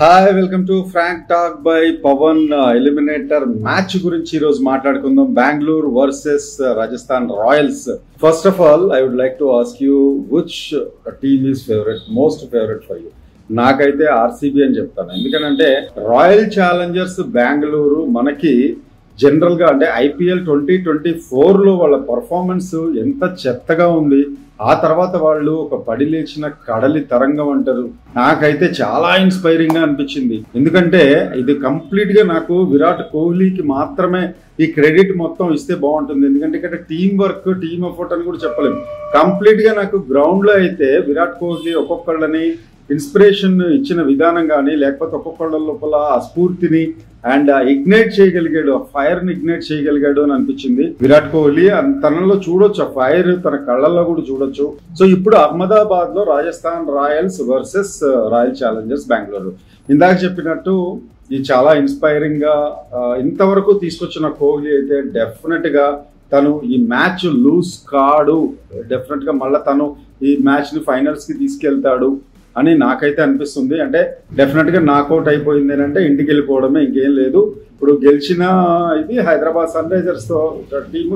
Hi welcome to Frank talk by Pavan. Eliminator match గురించి ఈ రోజు మాట్లాడుకుందాం. Bengaluru versus Rajasthan Royals. First of all I would like to ask you which team is favourite, most favourite for you? నాకైతే RCB అని చెప్తాను. ఎందుకంటే royal Challengers Bengaluru మనకి general గా అంటే ఐపీఎల్ 2024 లో వాళ్ళ పర్ఫార్మెన్స్ ఎంత చెత్తగా ఉంది. ఆ తర్వాత వాళ్ళు ఒక పడి లేచిన కడలి తరంగం అంటారు. నాకైతే చాలా ఇన్స్పైరింగ్ గా అనిపించింది. ఎందుకంటే ఇది కంప్లీట్ గా నాకు విరాట్ కోహ్లీకి మాత్రమే ఈ క్రెడిట్ మొత్తం ఇస్తే బాగుంటుంది. ఎందుకంటే ఇక్కడ టీం వర్క్, టీమ్ ఎఫర్ట్ అని కూడా చెప్పలేము. కంప్లీట్ గా నాకు గ్రౌండ్ లో అయితే విరాట్ కోహ్లీ ఒక్కొక్కళ్ళని ఇన్స్పిరేషన్ ఇచ్చిన విధానం కానీ, లేకపోతే ఒక్కొక్కళ్ళ లోపల ఆ స్ఫూర్తిని అండ్ ఇగ్నైట్ చేయగలిగాడు, ఆ ఫైర్ ని ఇగ్నైట్ చేయగలిగాడు అని అనిపించింది విరాట్ కోహ్లీ. తనలో చూడొచ్చు, ఆ ఫైర్ తన కళ్ళల్లో కూడా చూడొచ్చు. సో ఇప్పుడు అహ్మదాబాద్ లో Rajasthan Royals versus royal Challengers Bengaluru. ఇందాక చెప్పినట్టు ఇది చాలా ఇన్స్పైరింగ్ గా ఇంతవరకు తీసుకొచ్చిన కోహ్లీ అయితే డెఫినెట్ గా తను ఈ మ్యాచ్ లూజ్ కాడు. డెఫినెట్ గా మళ్ళీ తను ఈ మ్యాచ్ ని ఫైనల్స్ కి తీసుకెళ్తాడు అని నాకైతే అనిపిస్తుంది. అంటే డెఫినెట్ గా నాకౌట్ అయిపోయింది అంటే ఇంటికి వెళ్ళిపోవడమే, ఇంకేం లేదు. ఇప్పుడు గెలిచిన ఇది హైదరాబాద్ సన్ రైజర్స్ తో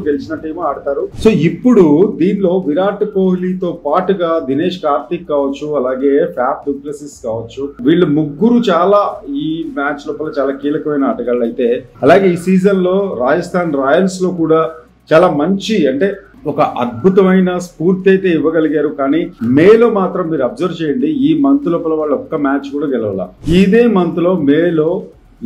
గెలిచిన టీము ఆడతారు. సో ఇప్పుడు దీనిలో విరాట్ కోహ్లీతో పాటుగా దినేష్ కార్తిక్ కావచ్చు, అలాగే ఫ్యాఫ్ డు ప్లెసిస్ కావచ్చు, వీళ్ళు ముగ్గురు చాలా ఈ మ్యాచ్ లోపల చాలా కీలకమైన ఆటగాళ్ళు అయితే. అలాగే ఈ సీజన్ లో రాజస్థాన్ రాయల్స్ లో కూడా చాలా మంచి అంటే ఒక అద్భుతమైన స్ఫూర్తి అయితే ఇవ్వగలిగారు. కానీ మేలో మాత్రం మీరు అబ్జర్వ్ చేయండి, ఈ మంత్ లోపల వాళ్ళు ఒక్క మ్యాచ్ కూడా గెలవాల. ఇదే మంత్ లో మేలో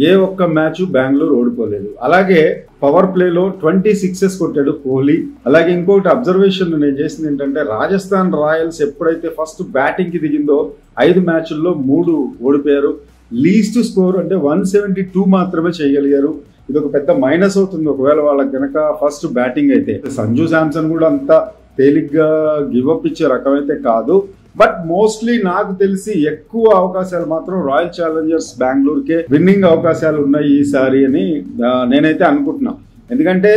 ఏ ఒక్క మ్యాచ్ బెంగళూరు ఓడిపోలేదు. అలాగే పవర్ ప్లేలో 26 కొట్టాడు కోహ్లీ. అలాగే ఇంకొకటి అబ్జర్వేషన్ నేను చేసింది ఏంటంటే, రాజస్థాన్ రాయల్స్ ఎప్పుడైతే ఫస్ట్ బ్యాటింగ్ కి దిగిందో 5 మ్యాచ్ల్లో 3 ఓడిపోయారు. లీస్ట్ స్కోర్ అంటే 172 మాత్రమే చేయగలిగారు. ఇది ఒక పెద్ద మైనస్ అవుతుంది ఒకవేళ వాళ్ళకి కనుక ఫస్ట్ బ్యాటింగ్ అయితే. సంజు శాంసన్ కూడా అంత తేలిగ్గా గివప్ ఇచ్చే రకం అయితే కాదు. బట్ మోస్ట్లీ నాకు తెలిసి ఎక్కువ అవకాశాలు మాత్రం రాయల్ ఛాలెంజర్స్ బెంగళూరుకే విన్నింగ్ అవకాశాలు ఉన్నాయి ఈసారి అని నేనైతే అనుకుంటున్నా. ఎందుకంటే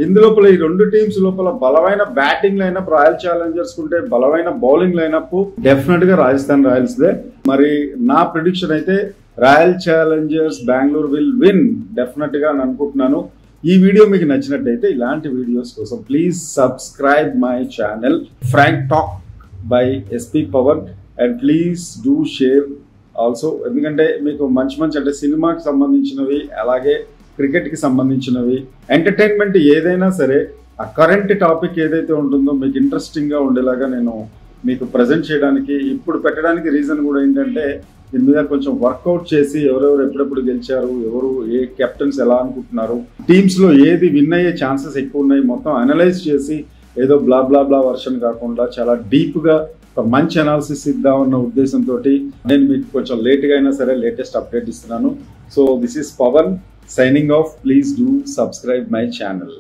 ఇందులోపల ఈ రెండు టీమ్స్ లోపల బలమైన బ్యాటింగ్ లైనప్ రాయల్ ఛాలెంజర్స్ ఉంటే, బలమైన బౌలింగ్ లైనప్ డెఫినెట్ గా రాజస్థాన్ రాయల్స్ దే. మరి నా ప్రిడిక్షన్ అయితే royal Challengers Bengaluru will win definite గా అని అనుకుంటున్నాను. ఈ వీడియో మీకు నచ్చినట్టయితే ఇలాంటి వీడియోస్ కోసం please subscribe my channel Frank talk by SP Pavan and please do share also. ఎందుకంటే మీకు మంచి మంచి అంటే సినిమాకి సంబంధించినవి, అలాగే క్రికెట్కి సంబంధించినవి, ఎంటర్టైన్మెంట్ ఏదైనా సరే ఆ కరెంట్ టాపిక్ ఏదైతే ఉంటుందో మీకు ఇంట్రెస్టింగ్గా ఉండేలాగా నేను మీకు ప్రజెంట్ చేయడానికి ఇప్పుడు పెట్టడానికి రీజన్ కూడా ఏంటంటే, దీని మీద కొంచెం వర్కౌట్ చేసి ఎవరెవరు ఎప్పుడెప్పుడు గెలిచారు, ఎవరు ఏ కెప్టెన్స్ ఎలా అనుకుంటున్నారు, టీమ్స్ లో ఏది విన్ అయ్యే ఛాన్సెస్ ఎక్కువ ఉన్నాయి మొత్తం అనలైజ్ చేసి, ఏదో బ్లా బ్లా బ్లా వర్షన్ కాకుండా చాలా డీప్ గా ఒక మంచి అనాలిసిస్ ఇద్దామన్న ఉద్దేశంతో నేను మీకు కొంచెం లేట్గా అయినా సరే లేటెస్ట్ అప్డేట్ ఇస్తున్నాను. So this is Pavan signing off. Please do subscribe my channel.